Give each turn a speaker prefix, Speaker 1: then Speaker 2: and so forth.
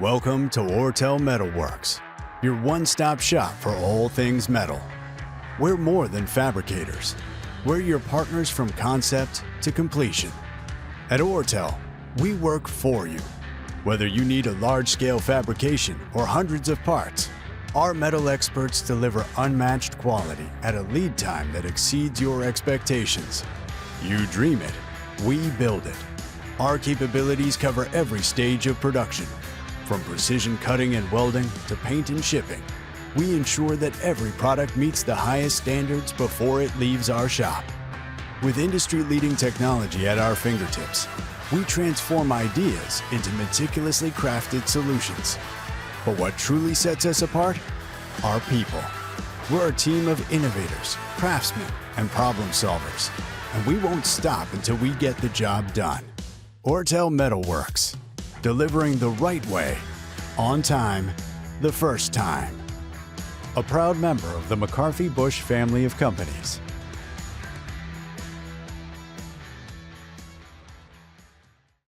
Speaker 1: Welcome to Oertel Metalworks, your one-stop shop for all things metal. We're more than fabricators. We're your partners from concept to completion. At Oertel, we work for you. Whether you need a large-scale fabrication or hundreds of parts, our metal experts deliver unmatched quality at a lead time that exceeds your expectations. You dream it, we build it. Our capabilities cover every stage of production. From precision cutting and welding to paint and shipping, we ensure that every product meets the highest standards before it leaves our shop. With industry-leading technology at our fingertips, we transform ideas into meticulously crafted solutions. But what truly sets us apart? Our people. We're a team of innovators, craftsmen, and problem solvers, and we won't stop until we get the job done. Oertel Metalworks, delivering the right way, on time, the first time. A proud member of the McCarthy Bush family of companies.